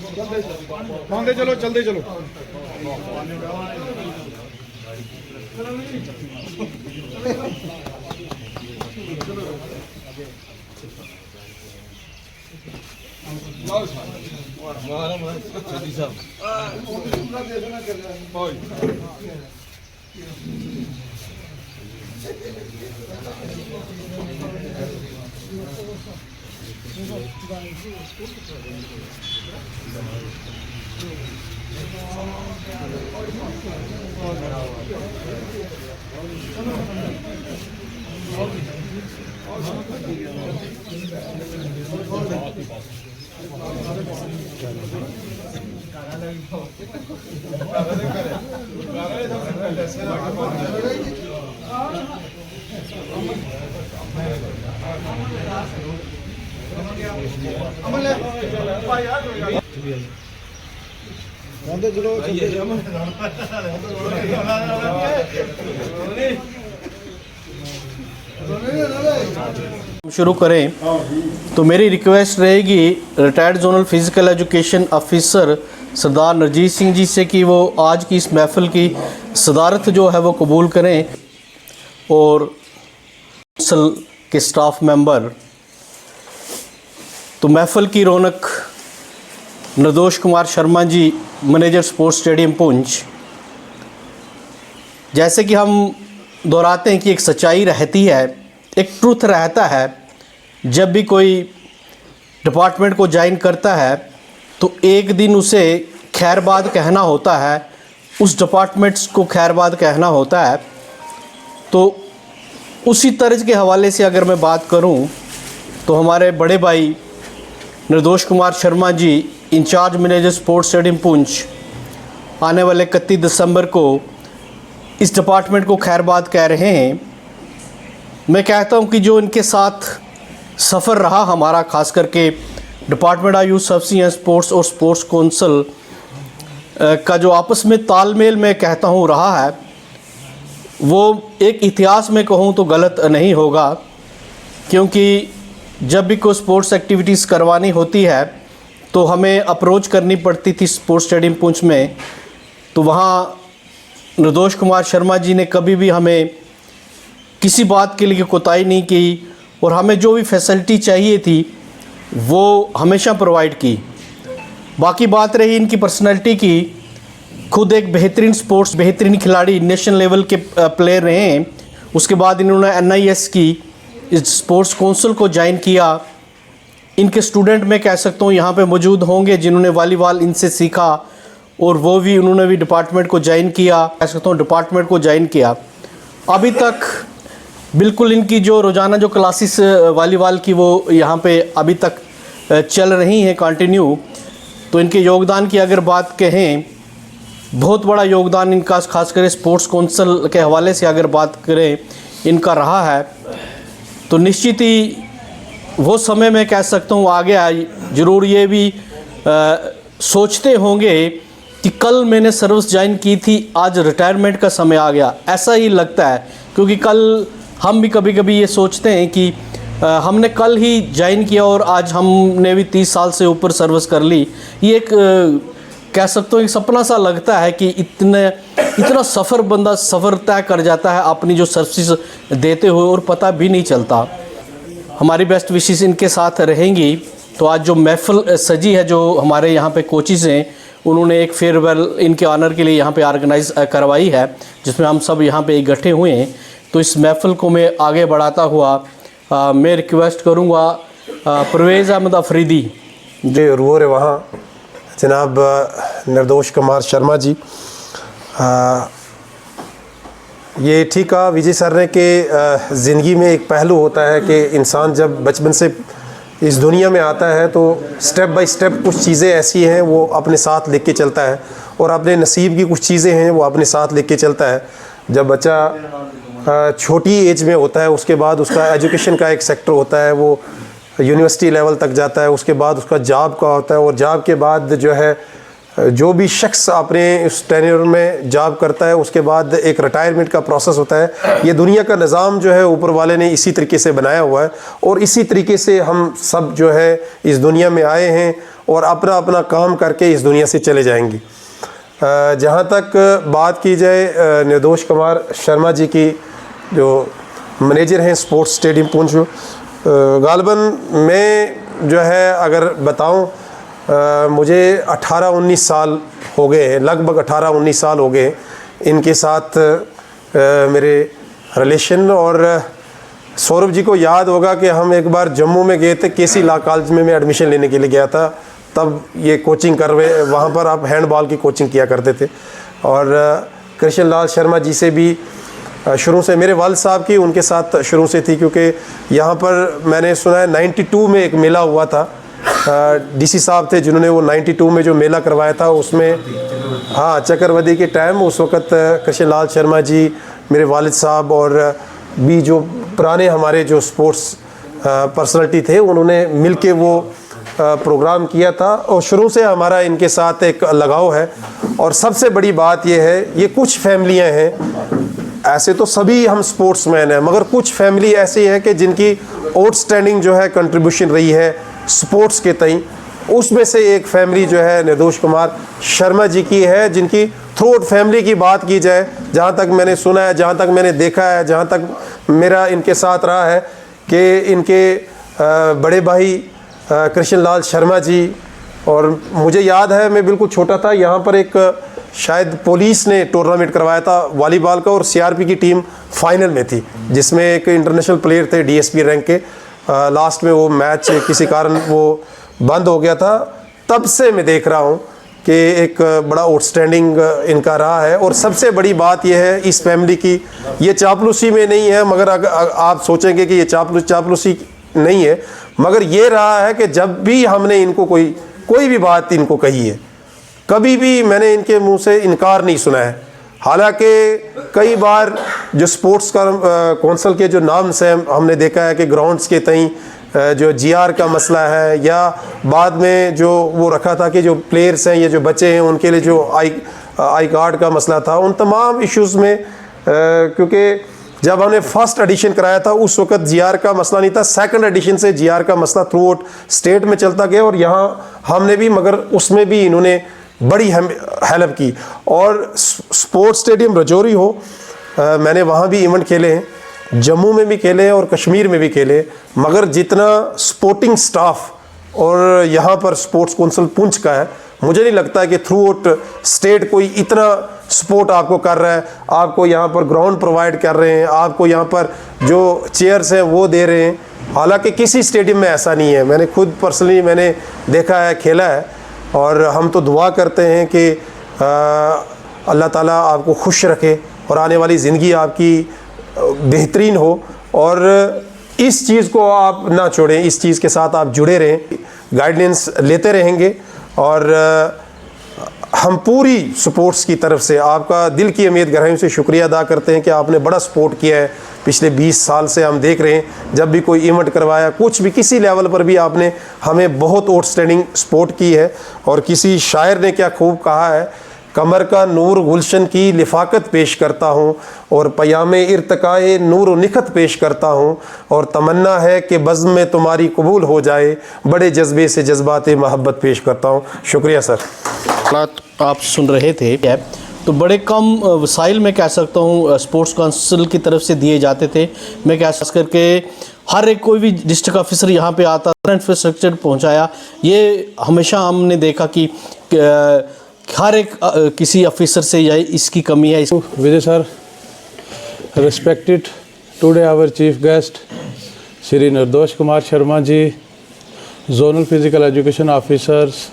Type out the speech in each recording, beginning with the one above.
मानते चलो, चलते चलो। शुरू करें तो मेरी रिक्वेस्ट रहेगी retired zonal physical education officer Sardar Narjeet Singh ji से कि वो आज की इस महफ़िल की सदारत जो है वो कबूल करें और काउंसिल के स्टाफ मेंबर। तो महफ़िल की रौनक निर्दोष कुमार शर्मा जी, मैनेजर स्पोर्ट्स स्टेडियम पुंछ। जैसे कि हम दोहराते हैं कि एक सच्चाई रहती है, एक ट्रूथ रहता है। जब भी कोई डिपार्टमेंट को ज्वाइन करता है तो एक दिन उसे खैरबाद कहना होता है, उस डिपार्टमेंट्स को खैरबाद कहना होता है। तो उसी तर्ज के हवाले से अगर मैं बात करूं तो हमारे बड़े भाई Nirdosh Kumar Sharma ji, incharge manager sports stadium Poonch, आने वाले 31 दिसंबर को इस डिपार्टमेंट को खैरबाद कह रहे हैं। मैं कहता हूं कि जो इनके साथ सफ़र रहा हमारा, ख़ास करके department of youth services and sports और स्पोर्ट्स काउंसिल का जो आपस में तालमेल मैं कहता हूं रहा है, वो एक इतिहास में कहूं तो गलत नहीं होगा। क्योंकि जब भी कोई स्पोर्ट्स एक्टिविटीज़ करवानी होती है तो हमें अप्रोच करनी पड़ती थी स्पोर्ट्स स्टेडियम पुंछ में। तो वहाँ निर्दोष कुमार शर्मा जी ने कभी भी हमें किसी बात के लिए कोताही नहीं की और हमें जो भी फैसिलिटी चाहिए थी वो हमेशा प्रोवाइड की। बाकी बात रही इनकी पर्सनैलिटी की, खुद एक बेहतरीन खिलाड़ी, नेशनल लेवल के प्लेयर रहे हैं। उसके बाद इन्होंने NIS की इस स्पोर्ट्स काउंसिल को ज्वाइन किया। इनके स्टूडेंट मैं कह सकता हूँ यहाँ पे मौजूद होंगे जिन्होंने वॉलीबॉल इनसे सीखा और वो भी उन्होंने भी डिपार्टमेंट को ज्वाइन किया, कह सकता हूँ डिपार्टमेंट को ज्वाइन किया। अभी तक बिल्कुल इनकी जो रोज़ाना जो क्लासेस वॉलीबॉल की वो यहाँ पे अभी तक चल रही हैं कंटिन्यू। तो इनके योगदान की अगर बात कहें, बहुत बड़ा योगदान इनका खासकर स्पोर्ट्स काउंसिल के हवाले से अगर बात करें इनका रहा है। तो निश्चित ही वो समय मैं कह सकता हूँ आगे ज़रूर ये भी सोचते होंगे कि कल मैंने सर्विस ज्वाइन की थी, आज रिटायरमेंट का समय आ गया। ऐसा ही लगता है क्योंकि कल हम भी कभी कभी ये सोचते हैं कि हमने कल ही ज्वाइन किया और आज हमने भी 30 साल से ऊपर सर्विस कर ली। ये एक कह सकता हूँ एक सपना सा लगता है कि इतना सफ़र तय कर जाता है अपनी जो सर्विस देते हुए और पता भी नहीं चलता। हमारी बेस्ट विशेस इनके साथ रहेंगी। तो आज जो महफ़िल सजी है, जो हमारे यहाँ पे कोचेज़ हैं, उन्होंने एक फेयरवेल इनके ऑनर के लिए यहाँ पे ऑर्गेनाइज करवाई है, जिसमें हम सब यहाँ पे इकट्ठे हुए हैं। तो इस महफ़िल को मैं आगे बढ़ाता हुआ मैं रिक्वेस्ट करूँगा परवेज़ अहमद अफरीदी जो रूर वहाँ जनाब निर्दोष कुमार शर्मा जी। ये ठीक कहा विजय सर ने कि ज़िंदगी में एक पहलू होता है कि इंसान जब बचपन से इस दुनिया में आता है तो स्टेप बाय स्टेप कुछ चीज़ें ऐसी हैं वो अपने साथ लेके चलता है और अपने नसीब की कुछ चीज़ें हैं वो अपने साथ लेके चलता है। जब बच्चा छोटी एज में होता है उसके बाद उसका एजुकेशन का एक सेक्टर होता है, वो यूनिवर्सिटी लेवल तक जाता है, उसके बाद उसका जॉब का होता है और जॉब के बाद जो है जो भी शख्स अपने उस टेन्योर में जॉब करता है उसके बाद एक रिटायरमेंट का प्रोसेस होता है। ये दुनिया का निज़ाम जो है ऊपर वाले ने इसी तरीके से बनाया हुआ है और इसी तरीके से हम सब जो है इस दुनिया में आए हैं और अपना अपना काम करके इस दुनिया से चले जाएंगी। जहाँ तक बात की जाए निर्दोष कुमार शर्मा जी की, जो मैनेजर हैं स्पोर्ट्स स्टेडियम पुंछ, गालिबन मैं जो है अगर बताऊं, मुझे 18-19 साल हो गए हैं, लगभग 18-19 साल हो गए इनके साथ मेरे रिलेशन। और सौरभ जी को याद होगा कि हम एक बार जम्मू में गए थे, केसी लॉ कॉलेज में मैं एडमिशन लेने के लिए गया था, तब ये कोचिंग कर रहे, वहाँ पर आप हैंडबॉल की कोचिंग किया करते थे। और कृष्ण लाल शर्मा जी से भी शुरू से, मेरे वालिद साहब की उनके साथ शुरू से थी, क्योंकि यहाँ पर मैंने सुना है 92 में एक मेला हुआ था, डीसी साहब थे जिन्होंने वो 92 में जो मेला करवाया था उसमें, हाँ चक्रवदी के टाइम, उस वक़्त कृष्ण लाल शर्मा जी, मेरे वालिद साहब और भी जो पुराने हमारे जो स्पोर्ट्स पर्सनालिटी थे, उन्होंने मिलके वो प्रोग्राम किया था। और शुरू से हमारा इनके साथ एक लगाव है। और सबसे बड़ी बात यह है, ये कुछ फैमिलियां हैं, ऐसे तो सभी हम स्पोर्ट्समैन हैं, मगर कुछ फैमिली ऐसी है कि जिनकी आउटस्टैंडिंग जो है कंट्रीब्यूशन रही है स्पोर्ट्स के तई। उसमें से एक फैमिली जो है निर्दोष कुमार शर्मा जी की है, जिनकी थ्रू आउट फैमिली की बात की जाए, जहाँ तक मैंने सुना है, जहाँ तक मैंने देखा है, जहाँ तक मेरा इनके साथ रहा है, कि इनके बड़े भाई कृष्ण लाल शर्मा जी, और मुझे याद है मैं बिल्कुल छोटा था, यहाँ पर एक शायद पुलिस ने टूर्नामेंट करवाया था वॉलीबॉल का, और सीआरपी की टीम फाइनल में थी, जिसमें एक इंटरनेशनल प्लेयर थे डीएसपी रैंक के। लास्ट में वो मैच किसी कारण वो बंद हो गया था। तब से मैं देख रहा हूँ कि एक बड़ा आउटस्टैंडिंग इनका रहा है। और सबसे बड़ी बात यह है इस फैमिली की, ये चापलूसी में नहीं है, मगर अगर आप सोचेंगे कि ये चापलूसी नहीं है, मगर ये रहा है कि जब भी हमने इनको कोई भी बात इनको कही है, कभी भी मैंने इनके मुंह से इनकार नहीं सुना है। हालांकि कई बार जो स्पोर्ट्स काउंसिल के जो नाम्स हैं, हमने देखा है कि ग्राउंड्स के तई जो जीआर का मसला है, या बाद में जो वो रखा था कि जो प्लेयर्स हैं या जो बच्चे हैं उनके लिए जो आई कार्ड का मसला था, उन तमाम इश्यूज़ में क्योंकि जब हमने फर्स्ट एडिशन कराया था उस वक्त जीआर का मसला नहीं था, सेकंड एडिशन से जीआर का मसला थ्रू आउट स्टेट में चलता गया, और यहाँ हमने भी, मगर उसमें भी इन्होंने बड़ी हेल्प की। और स्पोर्ट्स स्टेडियम रजौरी हो, मैंने वहाँ भी इवेंट खेले हैं, जम्मू में भी खेले हैं और कश्मीर में भी खेले, मगर जितना स्पोर्टिंग स्टाफ और यहाँ पर स्पोर्ट्स काउंसिल पुंछ का है, मुझे नहीं लगता है कि थ्रू आउट स्टेट कोई इतना सपोर्ट आपको कर रहा है। आपको यहाँ पर ग्राउंड प्रोवाइड कर रहे हैं, आपको यहाँ पर जो चेयर्स हैं वो दे रहे हैं, हालांकि किसी स्टेडियम में ऐसा नहीं है। मैंने खुद पर्सनली मैंने देखा है, खेला है, और हम तो दुआ करते हैं कि अल्लाह ताला आपको खुश रखे और आने वाली ज़िंदगी आपकी बेहतरीन हो, और इस चीज़ को आप ना छोड़ें, इस चीज़ के साथ आप जुड़े रहें, गाइडेंस लेते रहेंगे। और हम पूरी स्पोर्ट्स की तरफ से आपका दिल की अमीद गहराइयों से शुक्रिया अदा करते हैं कि आपने बड़ा सपोर्ट किया है। पिछले 20 साल से हम देख रहे हैं, जब भी कोई इवेंट करवाया, कुछ भी किसी लेवल पर भी आपने हमें बहुत आउटस्टैंडिंग सपोर्ट की है। और किसी शायर ने क्या खूब कहा है, कमर का नूर गुलशन की लिफाकत पेश करता हूँ, और पयामे इर्तकाए नूर निखत पेश करता हूँ, और तमन्ना है कि बज़्म में तुम्हारी कबूल हो जाए, बड़े जज्बे से जज्बात मोहब्बत पेश करता हूँ। शुक्रिया सर। आप सुन रहे थे, तो बड़े कम वसाइल में कह सकता हूँ स्पोर्ट्स काउंसिल की तरफ से दिए जाते थे। मैं कह करके हर एक कोई भी डिस्ट्रिक्ट ऑफिसर यहाँ पे आता था, इंफ्रास्ट्रक्चर पहुँचाया। ये हमेशा हमने देखा कि हर एक किसी ऑफिसर से यह इसकी कमी है। Vijay sir, respected today our chief guest Shri Nirdosh Kumar Sharma ji, zonal physical education officers,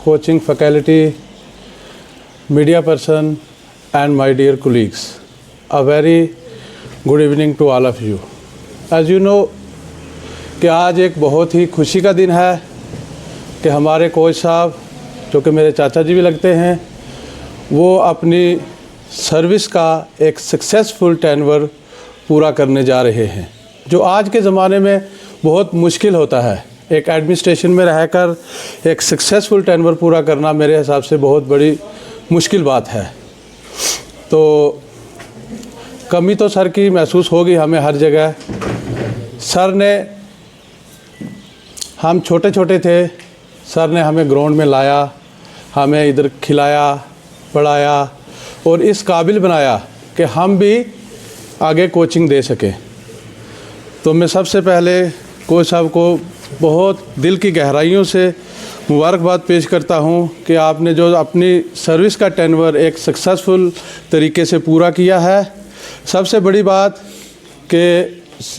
coaching faculty, media person and my dear colleagues, a very good evening to all of you. As you know कि आज एक बहुत ही खुशी का दिन है कि हमारे कोच साहब, जो कि मेरे चाचा जी भी लगते हैं, वो अपनी सर्विस का एक सक्सेसफुल टेन्योर पूरा करने जा रहे हैं, जो आज के ज़माने में बहुत मुश्किल होता है। एक एडमिनिस्ट्रेशन में रहकर एक सक्सेसफुल टेन्योर पूरा करना मेरे हिसाब से बहुत बड़ी मुश्किल बात है। तो कमी तो सर की महसूस होगी हमें हर जगह। सर ने, हम छोटे छोटे थे, सर ने हमें ग्राउंड में लाया, हमें इधर खिलाया, पढ़ाया और इस काबिल बनाया कि हम भी आगे कोचिंग दे सकें। तो मैं सबसे पहले कोच साहब को बहुत दिल की गहराइयों से मुबारकबाद पेश करता हूं कि आपने जो अपनी सर्विस का टेन्योर एक सक्सेसफुल तरीके से पूरा किया है। सबसे बड़ी बात कि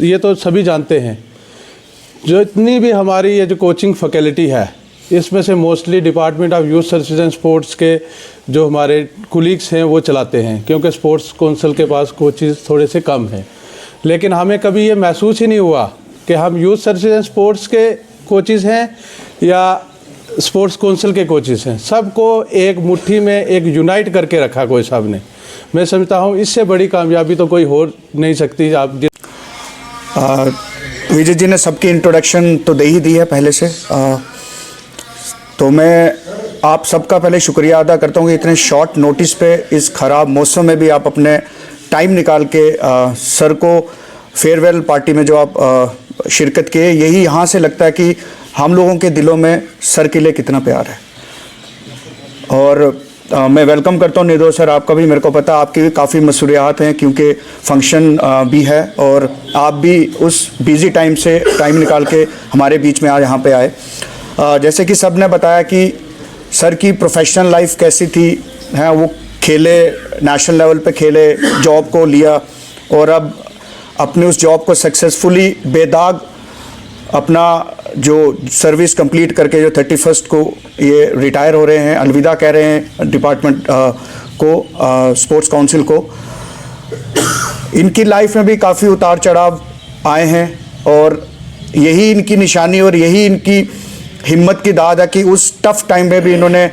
ये तो सभी जानते हैं, जो इतनी भी हमारी ये जो कोचिंग फैकल्टी है, इसमें से mostly department of youth services and sports के जो हमारे कुलीग्स हैं वो चलाते हैं, क्योंकि स्पोर्ट्स काउंसिल के पास कोचेज़ थोड़े से कम हैं। लेकिन हमें कभी ये महसूस ही नहीं हुआ कि हम यूथ सर्विसेज एंड स्पोर्ट्स के कोचेज़ हैं या स्पोर्ट्स काउंसिल के कोचेज़ हैं। सबको एक मुट्ठी में एक यूनाइट करके रखा कोच साहब ने। मैं समझता हूँ इससे बड़ी कामयाबी तो कोई हो नहीं सकती। आप विजय जी ने सबकी इंट्रोडक्शन तो दे ही दी है पहले से, तो मैं आप सबका पहले शुक्रिया अदा करता हूँ कि इतने शॉर्ट नोटिस पे इस ख़राब मौसम में भी आप अपने टाइम निकाल के सर को फेयरवेल पार्टी में जो आप शिरकत किए। यही यहाँ से लगता है कि हम लोगों के दिलों में सर के लिए कितना प्यार है। और मैं वेलकम करता हूँ निर्दोष सर, आपका भी मेरे को पता आपकी भी काफ़ी मसूलियात हैं, क्योंकि फंक्शन भी है और आप भी उस बिज़ी टाइम से टाइम निकाल के हमारे बीच में आज यहाँ पे आए। जैसे कि सब ने बताया कि सर की प्रोफेशनल लाइफ कैसी थी, हैं वो खेले, नेशनल लेवल पे खेले, जॉब को लिया और अब अपने उस जॉब को सक्सेसफुली बेदाग अपना जो सर्विस कंप्लीट करके जो 31 को ये रिटायर हो रहे हैं, अलविदा कह रहे हैं डिपार्टमेंट को, स्पोर्ट्स काउंसिल को। इनकी लाइफ में भी काफ़ी उतार चढ़ाव आए हैं और यही इनकी निशानी और यही इनकी हिम्मत की दाद है कि उस टफ टाइम में भी इन्होंने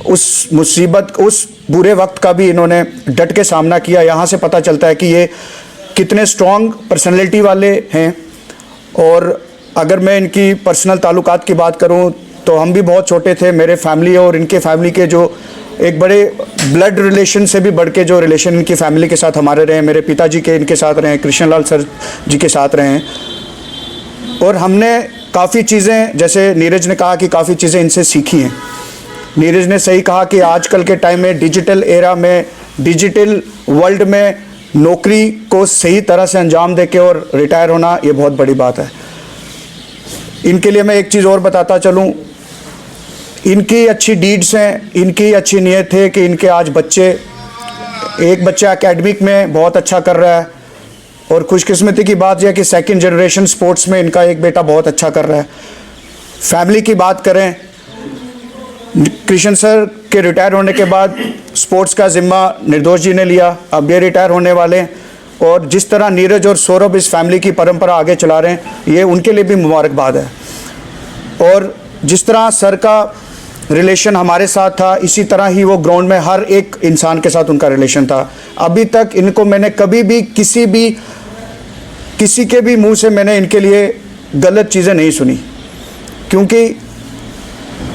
उस मुसीबत, उस बुरे वक्त का भी इन्होंने डट के सामना किया। यहाँ से पता चलता है कि ये कितने स्ट्रॉन्ग पर्सनैलिटी वाले हैं। और अगर मैं इनकी पर्सनल ताल्लुकात की बात करूं तो हम भी बहुत छोटे थे, मेरे फैमिली और इनके फैमिली के जो एक बड़े ब्लड रिलेशन से भी बढ़ के जो रिलेशन इनकी फैमिली के साथ हमारे रहे, मेरे पिताजी के इनके साथ रहे, कृष्ण लाल सर जी के साथ रहे हैं। और हमने काफ़ी चीज़ें, जैसे नीरज ने कहा कि काफ़ी चीज़ें इनसे सीखी हैं। नीरज ने सही कहा कि आजकल के टाइम में डिजिटल एरा में, डिजिटल वर्ल्ड में नौकरी को सही तरह से अंजाम देके और रिटायर होना ये बहुत बड़ी बात है। इनके लिए मैं एक चीज़ और बताता चलूँ, इनकी अच्छी डीड्स हैं, इनकी अच्छी नीयत है कि इनके आज बच्चे, एक बच्चा एकेडमिक में बहुत अच्छा कर रहा है और खुशकिस्मती की बात यह है कि सेकंड जनरेशन स्पोर्ट्स में इनका एक बेटा बहुत अच्छा कर रहा है। फैमिली की बात करें, कृष्ण सर के रिटायर होने के बाद स्पोर्ट्स का ज़िम्मा निर्दोष जी ने लिया, अब ये रिटायर होने वाले हैं और जिस तरह नीरज और सौरभ इस फैमिली की परंपरा आगे चला रहे हैं, ये उनके लिए भी मुबारकबाद है। और जिस तरह सर का रिलेशन हमारे साथ था, इसी तरह ही वो ग्राउंड में हर एक इंसान के साथ उनका रिलेशन था। अभी तक इनको मैंने कभी भी किसी के भी मुंह से मैंने इनके लिए गलत चीज़ें नहीं सुनी, क्योंकि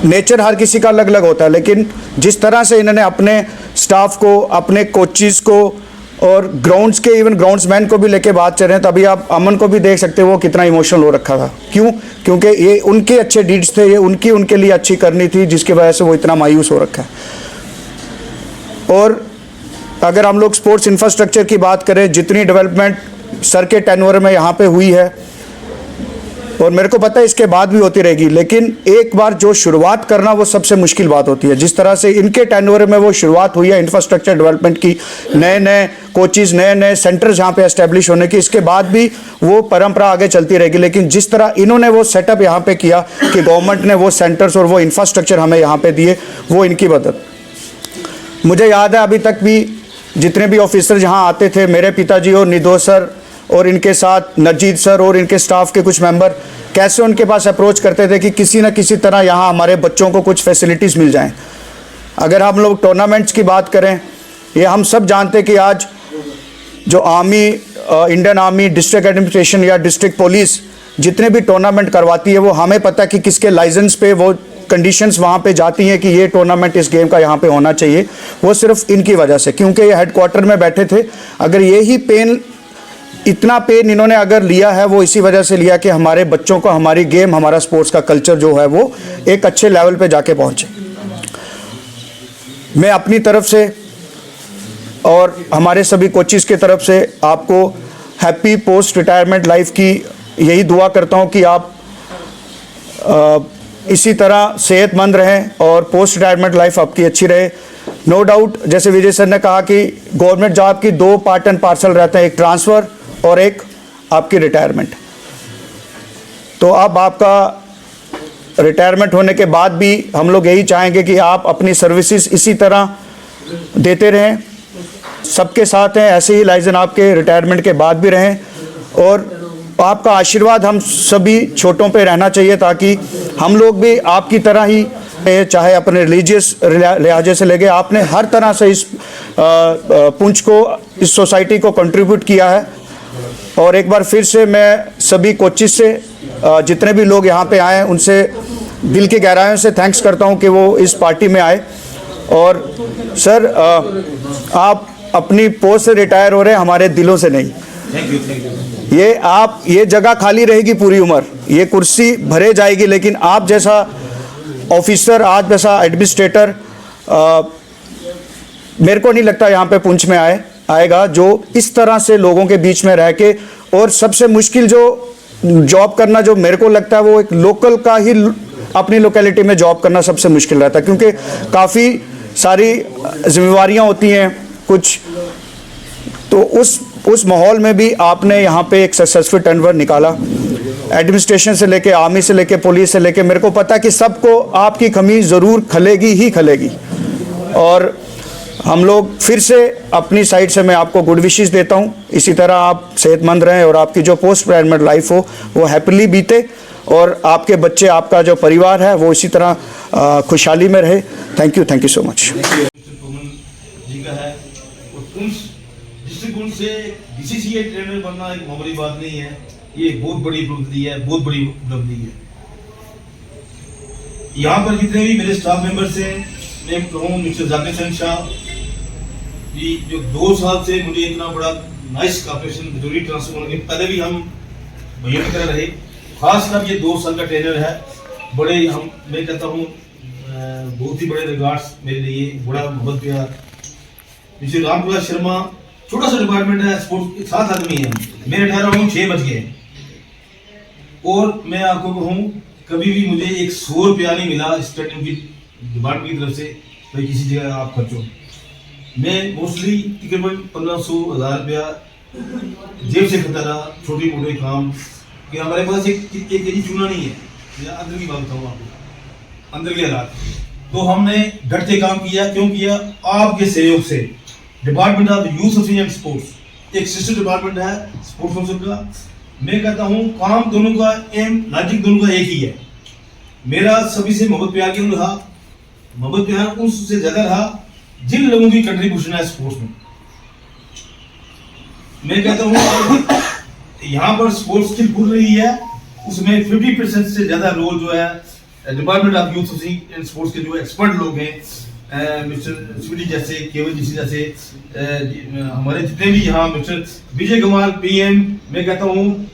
नेचर हर किसी का अलग अलग होता है। लेकिन जिस तरह से इन्होंने अपने स्टाफ को, अपने कोचेज़ को और ग्राउंड्स के इवन ग्राउंड्समैन को भी लेके बात कर रहे हैं, तभी आप अमन को भी देख सकते हो वो कितना इमोशनल हो रखा था। क्यों? क्योंकि ये उनके अच्छे डीड्स थे, ये उनके लिए अच्छी करनी थी, जिसकी वजह से वो इतना मायूस हो रखा है। और अगर हम लोग स्पोर्ट्स इंफ्रास्ट्रक्चर की बात करें, जितनी डेवलपमेंट सर के टेन्योर में यहाँ पे हुई है और मेरे को पता है इसके बाद भी होती रहेगी, लेकिन एक बार जो शुरुआत करना वो सबसे मुश्किल बात होती है। जिस तरह से इनके टेन्योर में वो शुरुआत हुई है इंफ्रास्ट्रक्चर डेवलपमेंट की, नए नए कोचेज़, नए नए सेंटर्स यहाँ पे एस्टेब्लिश होने की, इसके बाद भी वो परंपरा आगे चलती रहेगी। लेकिन जिस तरह इन्होंने वो सेटअप यहाँ पे किया कि गवर्नमेंट ने वो सेंटर्स और वो इंफ्रास्ट्रक्चर हमें यहाँ पे दिए, वो इनकी मदद। मुझे याद है अभी तक भी जितने भी ऑफिसर यहाँ आते थे, मेरे पिताजी और निर्दोष सर और इनके साथ नजीद सर और इनके स्टाफ के कुछ मेंबर कैसे उनके पास अप्रोच करते थे कि किसी न किसी तरह यहाँ हमारे बच्चों को कुछ फैसिलिटीज़ मिल जाएं। अगर हम लोग टूर्नामेंट्स की बात करें, ये हम सब जानते हैं कि आज जो army, Indian army, district administration या डिस्ट्रिक्ट पुलिस जितने भी टूर्नामेंट करवाती है, वो हमें पता है कि किसके लाइसेंस पे वो कंडीशंस वहाँ पे जाती हैं कि ये टूर्नामेंट इस गेम का यहाँ पे होना चाहिए। वो सिर्फ इनकी वजह से, क्योंकि ये हेडक्वार्टर में बैठे थे। अगर यही पेन इतना पेन इन्होंने अगर लिया है वो इसी वजह से लिया कि हमारे बच्चों को हमारी गेम, हमारा स्पोर्ट्स का कल्चर जो है वो एक अच्छे लेवल पे जाके पहुंचे। मैं अपनी तरफ से और हमारे सभी कोचेस की तरफ से आपको हैप्पी पोस्ट रिटायरमेंट लाइफ की यही दुआ करता हूं कि आप इसी तरह सेहतमंद रहें और पोस्ट रिटायरमेंट लाइफ आपकी अच्छी रहे। नो डाउट, जैसे विजय सर ने कहा कि गवर्नमेंट जॉब की 2 पार्ट एंड पार्सल रहते हैं, एक ट्रांसफ़र और एक आपकी रिटायरमेंट। तो अब आपका रिटायरमेंट होने के बाद भी हम लोग यही चाहेंगे कि आप अपनी सर्विसेज इसी तरह देते रहें, सबके साथ हैं, ऐसे ही लाइजन आपके रिटायरमेंट के बाद भी रहें। और आपका आशीर्वाद हम सभी छोटों पे रहना चाहिए ताकि हम लोग भी आपकी तरह ही, चाहे अपने रिलीजियस लिहाजे से लेके, आपने हर तरह से इस पुंछ को, इस सोसाइटी को कंट्रीब्यूट किया है। और एक बार फिर से मैं सभी कोचेस से, जितने भी लोग यहाँ पे आए उनसे दिल की गहराइयों से थैंक्स करता हूँ कि वो इस पार्टी में आए। और सर, आप अपनी पोस्ट से रिटायर हो रहे हैं, हमारे दिलों से नहीं। Thank you. ये जगह खाली रहेगी पूरी उम्र, ये कुर्सी भरे जाएगी, लेकिन आप जैसा ऑफिसर, आज जैसा एडमिनिस्ट्रेटर मेरे को नहीं लगता यहाँ पे पुंछ में आएगा जो इस तरह से लोगों के बीच में रह के। और सबसे मुश्किल जो जॉब करना जो मेरे को लगता है वो एक लोकल का ही, अपनी लोकेलिटी में जॉब करना सबसे मुश्किल रहता है, क्योंकि काफ़ी सारी जिम्मेवारियाँ होती हैं कुछ। तो उस माहौल में भी आपने यहाँ पे एक सक्सेसफुल टर्नओवर निकाला। एडमिनिस्ट्रेशन से लेके, आर्मी से लेके, पुलिस से लेके, मेरे को पता है कि सबको आपकी कमी ज़रूर खलेगी ही खलेगी। और हम लोग फिर से अपनी साइड से मैं आपको गुड विशेस देता हूँ। इसी तरह आप सेहतमंद रहें और आपकी जो पोस्ट रिटायरमेंट लाइफ हो वो हैप्पीली बीते, और आपके बच्चे, आपका जो परिवार है वो इसी तरह खुशहाली में रहे। Thank you so much. जी का है, और पुंछ दृष्टिकोण से बीसीसीआई ट्रेनर बनना एक मामूली बात नहीं है, ये बहुत बड़ी उपलब्धि है, बहुत बड़ी उपलब्धि है। यहाँ पर जितने भी मेरे स्टाफ मेंबर्स हैं, मैं कहूँ मिस्टर जाकिर हसन शाह जी, जो 2 साल से मुझे इतना बड़ा नाइस कॉर्पोरेशन जरूरी ट्रांसफर होने के पहले भी हम भैया की तरह रहे, खासकर ये 2 साल का ट्रेनर है, बड़े मैं कहता हूँ बहुत ही बड़े रिगार्ड्स मेरे लिए, बड़ा मोहब्बत प्यार। मिस्टर रामप्रकाश शर्मा, छोटा सा डिपार्टमेंट है, स्पोर्ट्स के 7 आदमी हैं, मैं ठहरा हूँ 6 बज गए। और मैं आपको कहूँ कभी भी मुझे 100 रुपया नहीं मिला स्टेडियम की डिपार्टमेंट की तरफ से भाई किसी जगह आप खर्चो। मैं मोस्टली तकरीबन 1500-1000 रुपया जेब से खर्चा रहा, छोटे मोटे काम, कि हमारे पास एक केजी चूना नहीं है। मैं अंदर की बात बताऊँ आपको, अंदर के हालात। तो हमने डट के काम किया। क्यों किया? आपके सहयोग से। Department of youth service and sports एक सिस्टर डिपार्टमेंट है स्पोर्ट्स काउंसिल का। मैं कहता हूँ काम दोनों का, एम लॉजिक दोनों का एक ही है। मेरा सभी से मोहब्बत प्यार क्यों रहा? मोहब्बत प्यार उससे ज्यादा रहा जिन लोगों की कंट्रीब्यूशन है स्पोर्ट्स में। मैं कहता हूँ यहाँ पर स्पोर्ट्स की खुल रही है, उसमें 50% से ज्यादा रोल जो है department of youth service and sports के जो एक्सपर्ट लोग हैं, मिस्टर स्वीटी जैसे, केवल जी जैसे, हमारे जितने भी यहाँ मिस्टर विजय कुमार पीएम, मैं कहता हूँ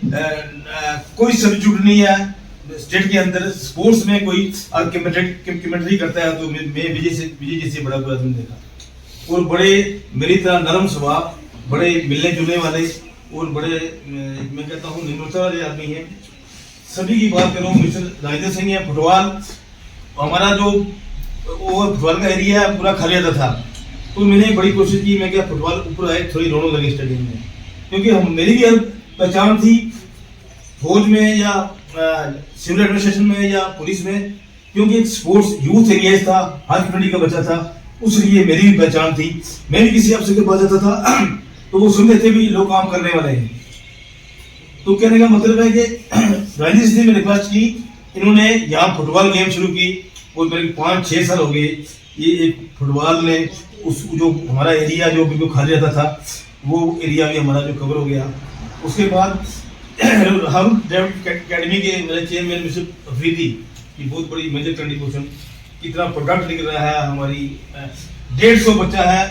कोई सब्सिट्यूट नहीं है स्टेट के अंदर स्पोर्ट्स में। कोई कमेंट्री करता है तो मैं विजय जी से बड़ा कोई आदमी देखा। और बड़े मेरी तरह नरम स्वभाव, बड़े मिलने जुलने वाले और बड़े मैं कहता हूँ निम्रता वाले आदमी हैं। सभी की बात करूँ, मिस्टर राजेंद्र सिंह है, फुटबॉल हमारा जो फुटबॉल का एरिया है पूरा खाली रहता था, तो मैंने बड़ी कोशिश की, मैं क्या फुटबॉल ऊपर आए, थोड़ी रौनक लगे स्टेडियम में, क्योंकि मेरी भी पहचान थी फौज में या सिविल एडमिनिस्ट्रेशन में या पुलिस में, क्योंकि स्पोर्ट्स यूथ एरिया था, हर कम्युनिटी का बच्चा था, उस लिए मेरी भी पहचान थी। मैं भी किसी अफसर के पास जाता था तो वो सुनते थे भी लोग काम करने वाले हैं। तो कहने का मतलब है कि राजेंद्र सिंह ने रिक्वेस्ट की, इन्होंने यहाँ फुटबॉल गेम शुरू की और मेरे 5-6 साल हो गए। ये एक फुटबॉल ने उस जो हमारा एरिया जो बिल्कुल खाली रहता था वो एरिया भी हमारा जो कवर हो गया। उसके बाद हम अकेडमी के मेरे चेयरमैन मिस्टर अफरीदी की बहुत बड़ी मेजर कंट्रीब्यूशन, कितना प्रोडक्ट निकल रहा है, हमारी 150 बच्चा है।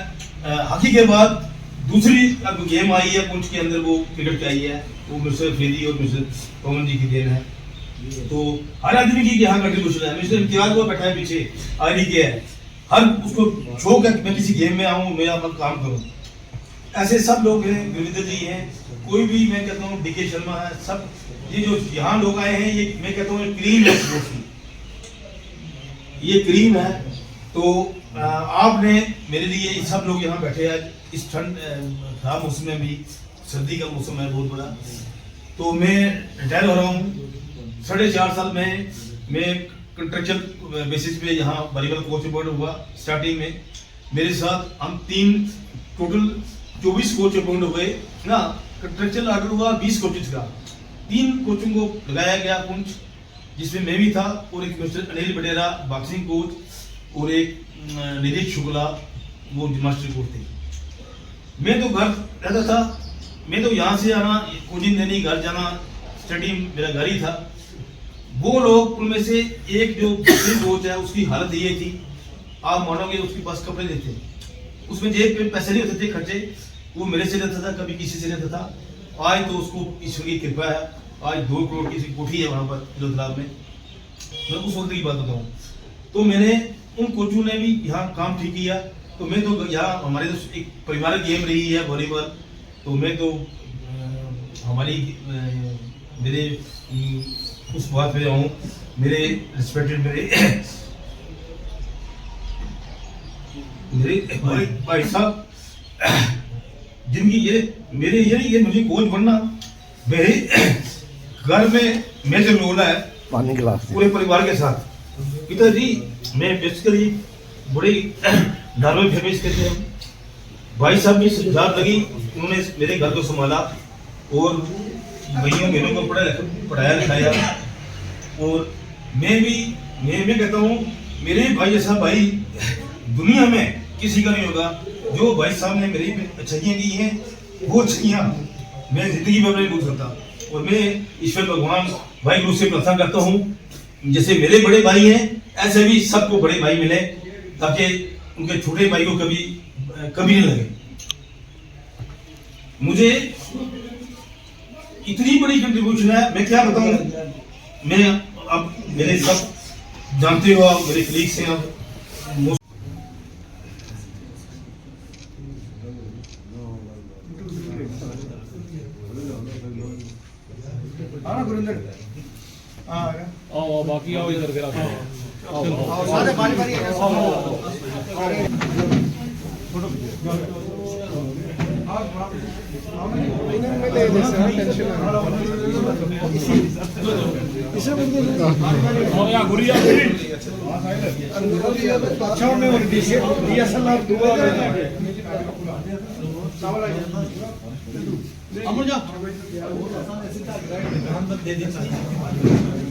हॉकी के बाद दूसरी अब गेम आई है पुंछ के अंदर, वो क्रिकेट की आई है, वो मिस्टर फेरी और मिस्टर पवन जी की देन है। तो हर आदमी की यहाँ कंट्रीब्यूशन है। मिस्टर इम्तियाज वो बैठा है पीछे, आईडी के है, हर उसको शौक है कि मैं किसी गेम में आऊँ, मैं अपना काम करूँ। ऐसे सब लोग हैं, गुरविंदर जी हैं, कोई भी, मैं कहता हूँ डीके शर्मा है, सब ये जो यहाँ लोग आए हैं, ये मैं कहता हूँ क्रीम है स्पोर्ट्स की, ये क्रीम है। तो आपने मेरे लिए सब लोग यहाँ बैठे हैं इस ठंड खराब मौसम में भी, सर्दी का मौसम है बहुत बड़ा। तो मैं रिटायर हो रहा हूँ, 4.5 साल में मैं कंट्रेक्चुअल बेसिस पे यहाँ वॉलीबॉल कोच अपॉइंट हुआ। स्टार्टिंग में मेरे साथ हम टोटल 24 कोच अपॉइंट हुए ना, कंट्रेक्चुअल ऑर्डर हुआ 20 कोचेज का, 3 कोचों को लगाया गया पुंछ, जिसमें मैं भी था, और एक mister Anil Badera boxing coach, और एक निधीश शुक्ला वो मास्टर कोच थे। मैं तो घर रहता था, मैं तो यहाँ से आना, कोचिंग देनी, घर जाना, स्टडी मेरा घर ही था। वो लोग उनमें से एक जो कोच है, उसकी हालत ये थी, आप मानोगे उसके पास कपड़े नहीं थे, उसमें जेब पे पैसे नहीं होते थे खर्चे, वो मेरे से रहता था, कभी किसी से रहता था। आज तो उसको ईश्वर की कृपा है, आज 2 करोड़ की कोठी है वहाँ पर जोधलाब में। मैं उस वक्त की बात बताऊँ तो मैंने उन कोचों ने भी यहाँ काम ठीक किया। तो मैं तो यहाँ हमारे तो एक पारिवारिक गेम रही है वॉलीबॉल, तो मैं तो हमारी मेरे उस बात पे आऊँ, मेरे रिस्पेक्टेड मेरे भाई साहब, जिनकी ये मुझे कोच बनना, मेरे घर में मेजर रोल है पूरे परिवार के साथ। पिताजी मैं बेसिकली बड़ी धार्मिक फैमिली से थे, भाई साहब की जात लगी, उन्होंने मेरे घर को संभाला और भाइयों बहनों को पढ़ाया लिखाया। और मैं कहता हूँ मेरे भाई जैसा भाई दुनिया में किसी का नहीं होगा। जो भाई साहब ने मेरी अच्छाइयाँ की हैं, वो अच्छाइयाँ मैं जिंदगी में नहीं भूल सकता। और मैं ईश्वर भगवान भाई गुरु से प्रार्थना करता हूँ, जैसे मेरे बड़े भाई हैं ऐसे भी सबको बड़े भाई मिले, ताकि उनके छोटे भाई को कभी नहीं लगे। मुझे इतनी बड़ी कंट्रीब्यूशन है, मैं क्या बताऊं। मैं अब मेरे सब जानते हो, आप मेरे कलीग्स हैं, अब बाकी आओ इधर फिर दे